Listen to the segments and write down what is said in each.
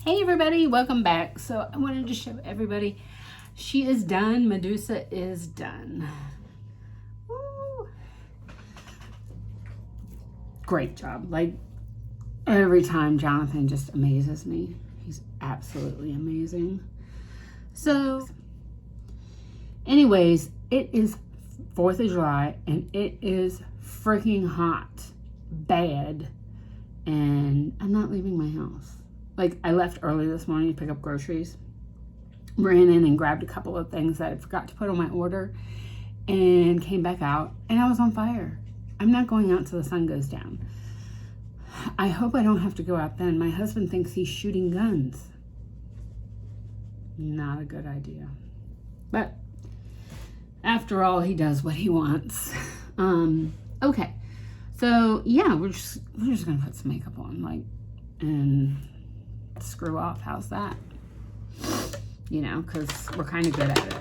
Hey everybody, welcome back. So I wanted to show everybody she is done. Medusa is done. Woo. Great job. Like every time Jonathan just amazes me. He's absolutely amazing. So anyways, it is 4th of July and it is freaking hot. Bad. And I'm not leaving my house. Like, I left early this morning to pick up groceries. Ran in and grabbed a couple of things that I forgot to put on my order. And came back out. And I was on fire. I'm not going out till the sun goes down. I hope I don't have to go out then. My husband thinks he's shooting guns. Not a good idea. But, after all, he does what he wants. Okay. So, yeah, we're just going to put some makeup on. And screw off. How's that? You know, because we're kind of good at it.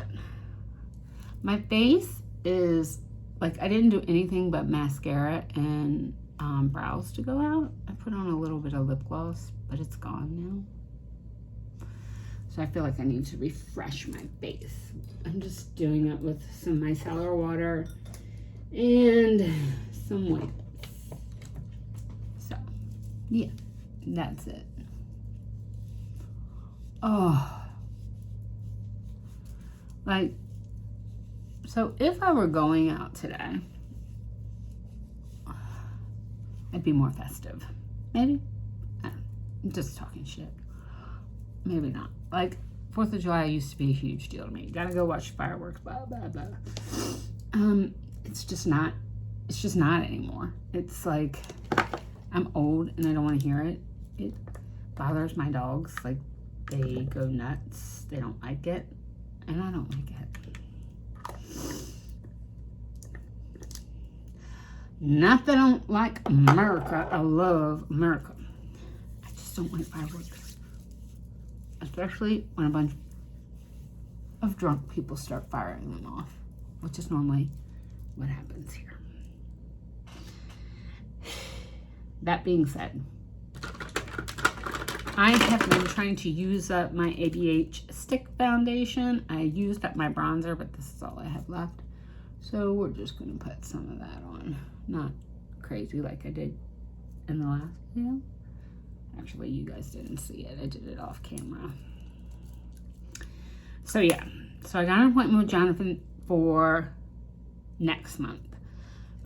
My face is I didn't do anything but mascara and brows to go out. I put on a little bit of lip gloss, but it's gone now. So I feel like I need to refresh my face. I'm just doing it with some micellar water and some white. So, yeah, that's it. Oh, so if I were going out today, I'd be more festive. Maybe. I'm just talking shit. Maybe not. 4th of July used to be a huge deal to me. Gotta go watch fireworks, blah, blah, blah. It's just not anymore. It's like, I'm old and I don't want to hear it. It bothers my dogs. They go nuts. They don't like it. And I don't like it. Not that I don't like America. I love America. I just don't like fireworks. Especially when a bunch of drunk people start firing them off. Which is normally what happens here. That being said, I have been trying to use up my ABH stick foundation. I used up my bronzer, but this is all I have left. So we're just going to put some of that on. Not crazy like I did in the last video. Actually, you guys didn't see it. I did it off camera. So yeah. So I got an appointment with Jonathan for next month.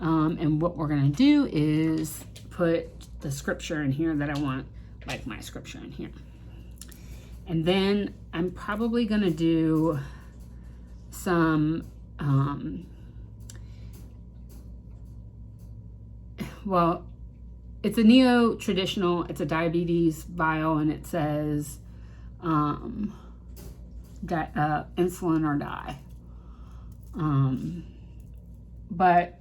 And what we're going to do is put the scripture in here that I want. My scripture in here. And then I'm probably going to do some, it's a neo-traditional, it's a diabetes vial, and it says, insulin or die. But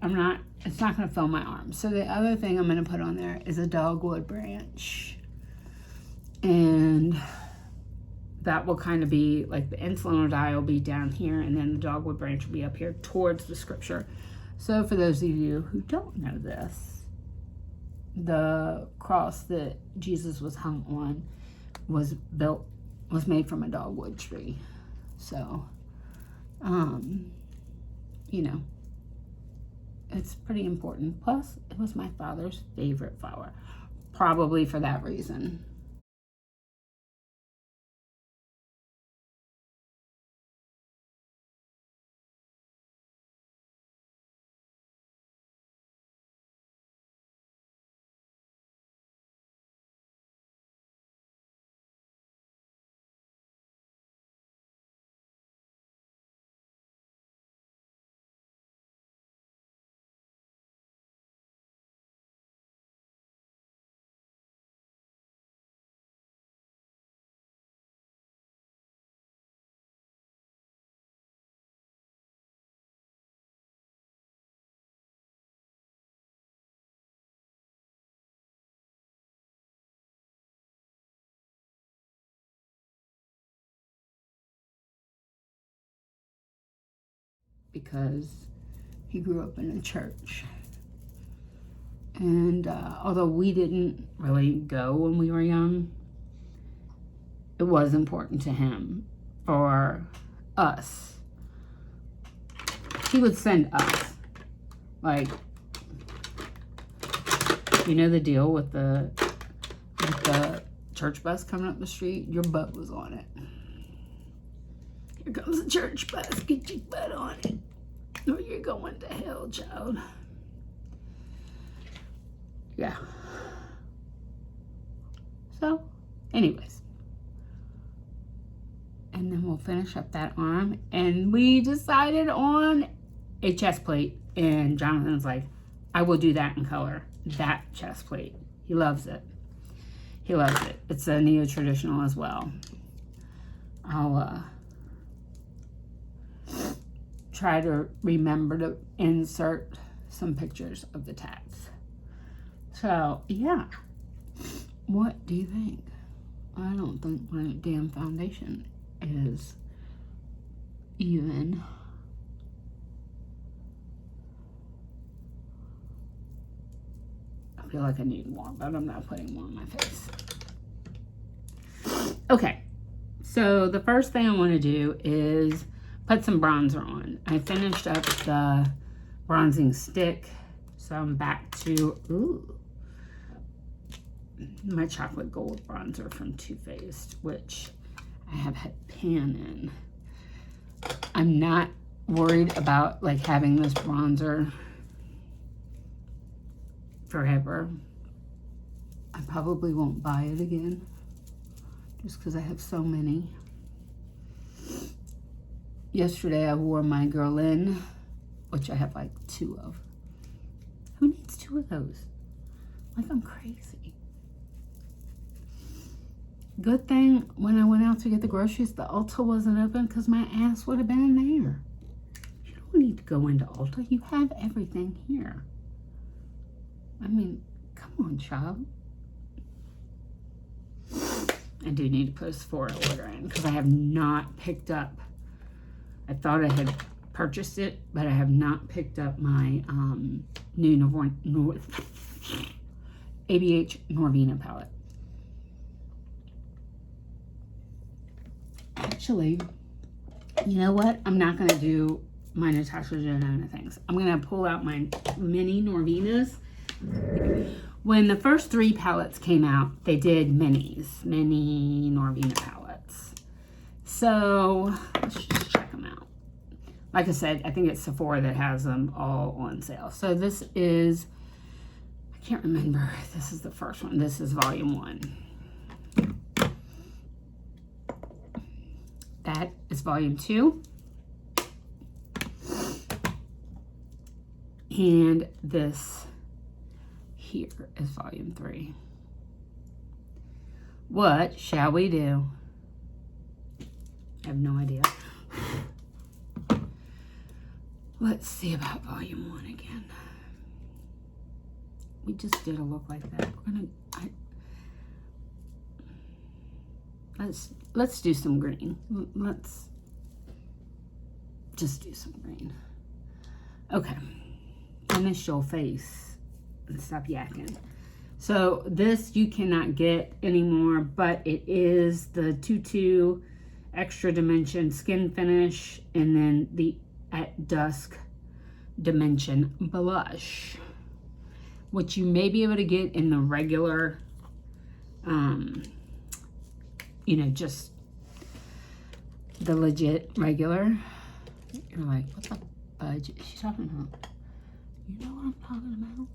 it's not going to fill my arm. So the other thing I'm going to put on there is a dogwood branch. And that will kind of be the insulin or die will be down here, and then the dogwood branch will be up here towards the scripture. So for those of you who don't know this, the cross that Jesus was hung on was made from a dogwood tree. So, you know, it's pretty important. Plus, it was my father's favorite flower, probably for that reason. Because he grew up in a church. And although we didn't really go when we were young, it was important to him for us. He would send us, like, you know the deal with the church bus coming up the street? Your butt was on it. Here comes the church bus. Get your butt on it, or you're going to hell, child. Yeah. So, anyways. And then we'll finish up that arm. And we decided on a chest plate. And Jonathan's like, I will do that in color. That chest plate. He loves it. He loves it. It's a neo-traditional as well. I'll try to remember to insert some pictures of the tats. So, yeah. What do you think? I don't think my damn foundation is even. I feel like I need more, but I'm not putting more on my face. Okay, so the first thing I want to do is put some bronzer on. I finished up the bronzing stick, so I'm back to my chocolate gold bronzer from Too Faced, which I have had pan in. I'm not worried about like having this bronzer forever. I probably won't buy it again just because I have so many. Yesterday I wore my Guerlain, which I have like 2 of. Who needs 2 of those? Like, I'm crazy. Good thing when I went out to get the groceries, the Ulta wasn't open because my ass would have been in there. You don't need to go into Ulta. You have everything here. I mean, come on, child. I do need to put a Sephora order in because I have not picked up. I thought I had purchased it, but I have not picked up my new ABH Nirvana palette. Actually, you know what? I'm not going to do my Natasha Denona things. I'm going to pull out my mini Norvenas. When the first 3 palettes came out, they did minis, mini Norvina palettes. So let's just check them out. Like I said, I think it's Sephora that has them all on sale. So this is, I can't remember if this is the first one. This is volume 1. That is volume 2. And this here is volume 3. What shall we do? I have no idea. Let's see about volume 1 again. We just did a look like that. We're gonna, let's do some green. Let's just do some green. Okay. Finish your face and stop yakking. So this you cannot get anymore, but it is the 2-2 extra dimension skin finish and then the at dusk dimension blush, which you may be able to get in the regular you know, just the legit regular. You're like, what the fudge is she talking about? You know what I'm talking about?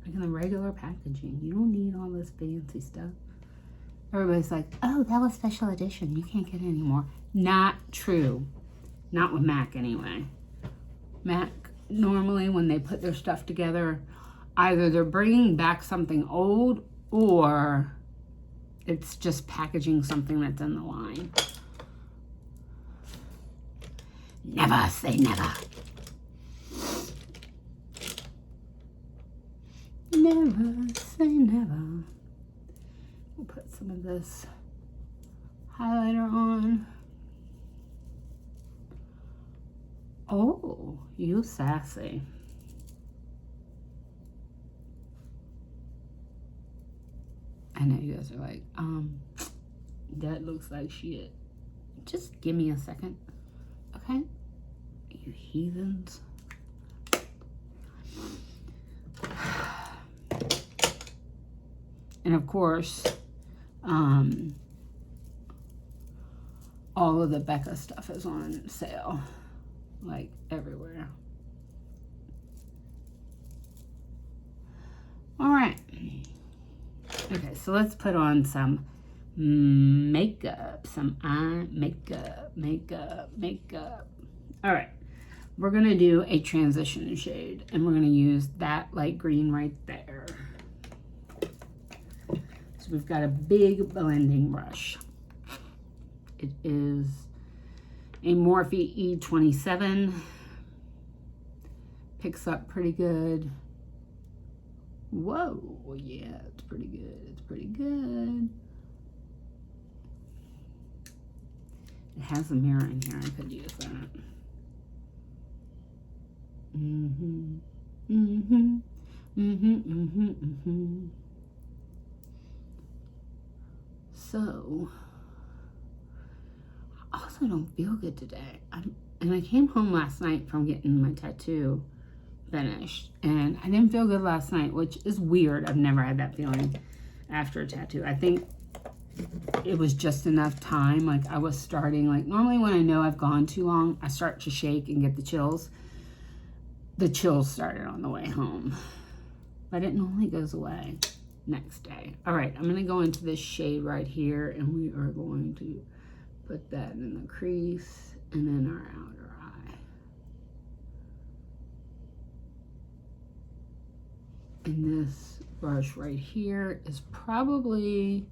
Like in the regular packaging. You don't need all this fancy stuff. Everybody's like, oh, that was special edition. You can't get it anymore. Not true. Not with MAC anyway. MAC, normally when they put their stuff together, either they're bringing back something old or it's just packaging something that's in the line. Never say never. Never say never. We'll put some of this highlighter on. Oh, you sassy. I know you guys are like, That looks like shit. Just give me a second, okay? You heathens. And of course, all of the Becca stuff is on sale, like everywhere. All right. Okay, so let's put on some makeup, some eye makeup. All right, we're gonna do a transition shade, and we're gonna use that light green right there. So we've got a big blending brush. It is a Morphe E27. Picks up pretty good. Whoa, yeah, it's pretty good. It's pretty good. It has a mirror in here. I could use that. So, I also don't feel good today. And I came home last night from getting my tattoo finished, and I didn't feel good last night, which is weird. I've never had that feeling after a tattoo. I think it was just enough time. Like, I was starting, like, normally when I know I've gone too long, I start to shake and get the chills. The chills started on the way home, but it normally goes away next day. All right, I'm gonna go into this shade right here, and we are going to put that in the crease and in our outer eye. And this brush right here is probably,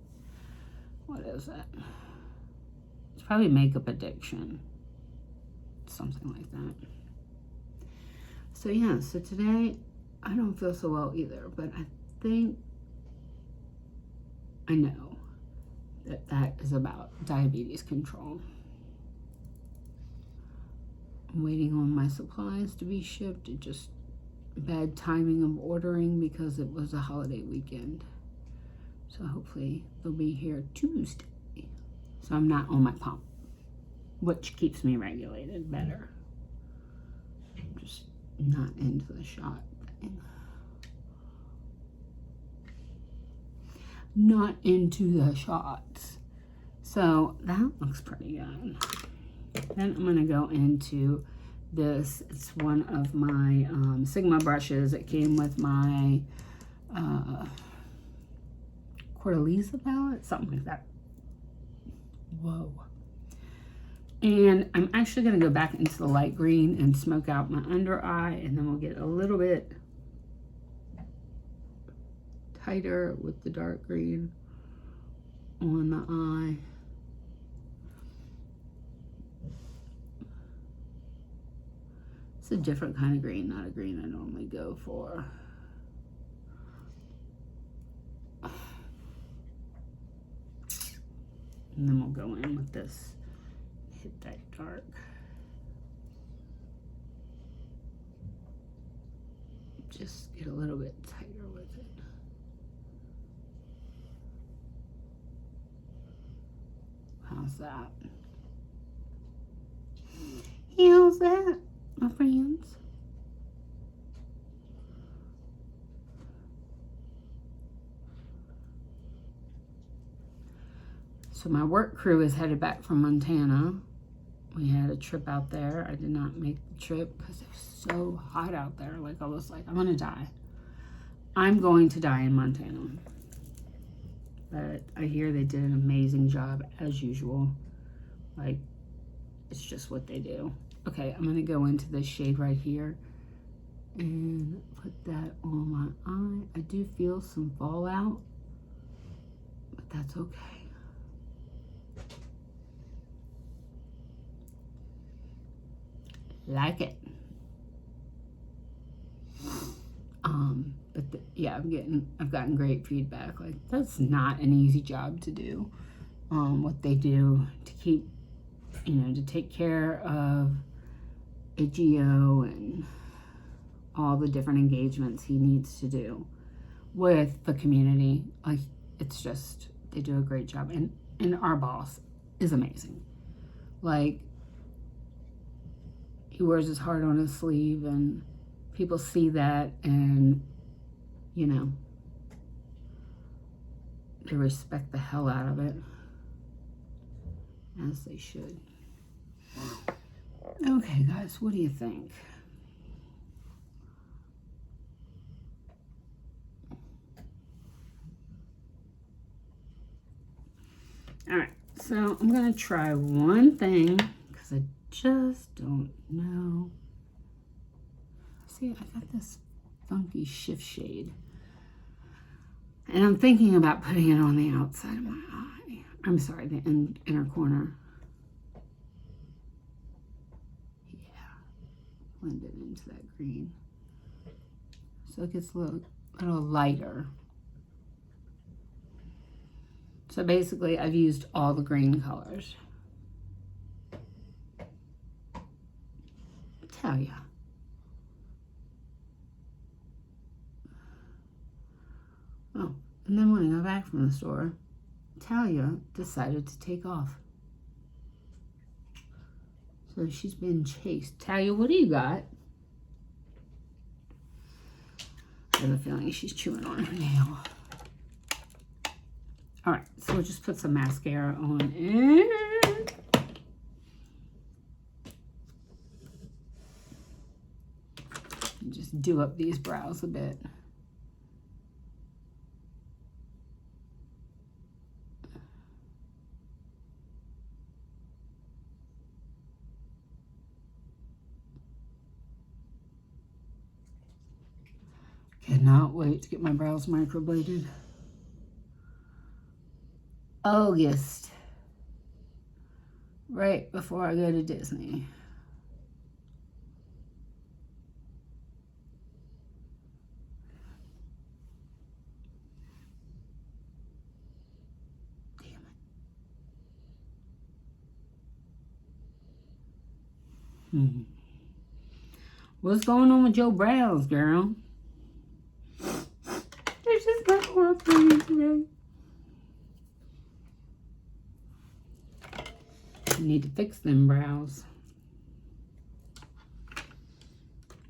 what is it? It's probably Makeup Addiction, something like that. So yeah, so today I don't feel so well either, but I think I know that that is about diabetes control. I'm waiting on my supplies to be shipped. It just bad timing of ordering because it was a holiday weekend. So hopefully they'll be here Tuesday. So I'm not on my pump, which keeps me regulated better. I'm just not into the shot thing. Not into the shots. So that looks pretty good. Then I'm gonna go into this. It's one of my Sigma brushes. It came with my Corteliza palette, something like that. Whoa. And I'm actually gonna go back into the light green and smoke out my under eye, and then we'll get a little bit tighter with the dark green on the eye. It's a different kind of green, not a green I normally go for. And then we'll go in with this, hit that dark. Just get a little bit tighter with it. How's that? How's that, my friends? So my work crew is headed back from Montana. We had a trip out there. I did not make the trip because it was so hot out there. Like, I was like, I'm gonna die. I'm going to die in Montana. But I hear they did an amazing job as usual. Like, it's just what they do. Okay, I'm gonna go into this shade right here and put that on my eye. I do feel some fallout, but that's okay. Like it. But yeah, I've gotten great feedback. Like, that's not an easy job to do. What they do to keep, to take care of AGO and all the different engagements he needs to do with the community. Like, it's just, they do a great job. And and our boss is amazing. Like, he wears his heart on his sleeve, and people see that, and, you know, they respect the hell out of it, as they should. Okay, guys, what do you think? All right, so I'm gonna try one thing because I just don't know. See, I got this funky shift shade, and I'm thinking about putting it on the outside of my eye. I'm sorry, the inner corner. Yeah, blend it into that green, so it gets a little lighter. So basically, I've used all the green colors. I tell ya. Oh, and then when I got back from the store, Talia decided to take off. So she's been chased. Talia, what do you got? I have a feeling she's chewing on her nail. All right, so we'll just put some mascara on it. And just do up these brows a bit. Cannot wait to get my brows microbladed. August, right before I go to Disney. Damn it. What's going on with your brows, girl? They're just not working today. You need to fix them brows.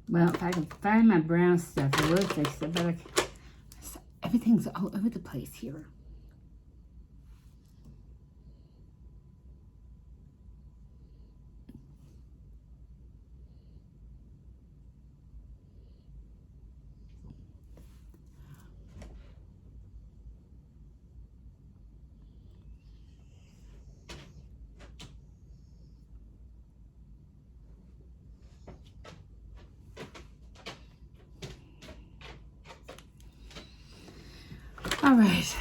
Well, if I can find my brow stuff, I will fix it, but everything's all over the place here. All right.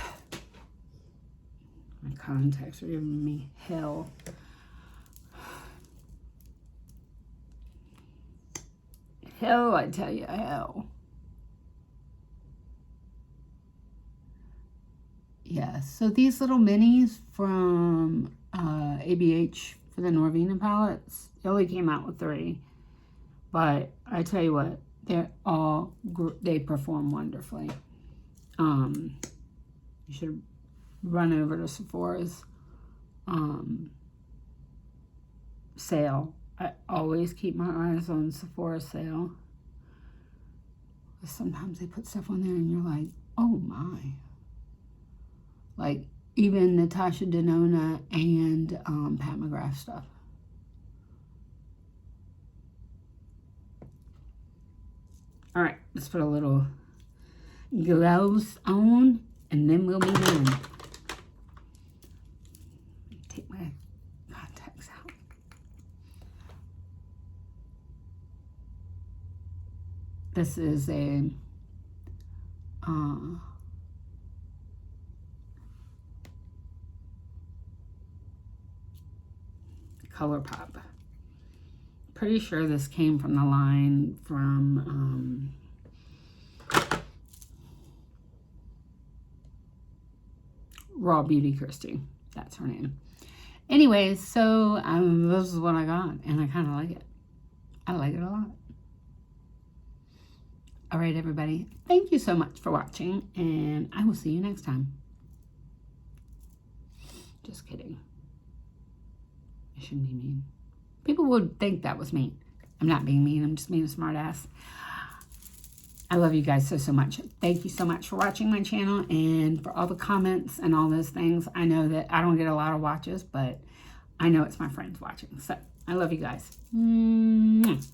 My contacts are giving me hell. Hell, I tell you, hell. Yeah, so these little minis from ABH for the Nirvana palettes, they only came out with 3. But I tell you what, they perform wonderfully. You should run over to Sephora's sale. I always keep my eyes on Sephora's sale. Sometimes they put stuff on there and you're like, oh my. Like even Natasha Denona and Pat McGrath stuff. All right, let's put a little gloves on and then we'll be done. Take my contacts out. This is a ColourPop. Pretty sure this came from the line from Raw Beauty Christy. That's her name. Anyways, so this is what I got, and I kind of like it. I like it a lot. All right, everybody. Thank you so much for watching, and I will see you next time. Just kidding. I shouldn't be mean. People would think that was mean. I'm not being mean. I'm just being a smart ass. I love you guys so, so much. Thank you so much for watching my channel and for all the comments and all those things. I know that I don't get a lot of watches, but I know it's my friends watching. So I love you guys. Mwah.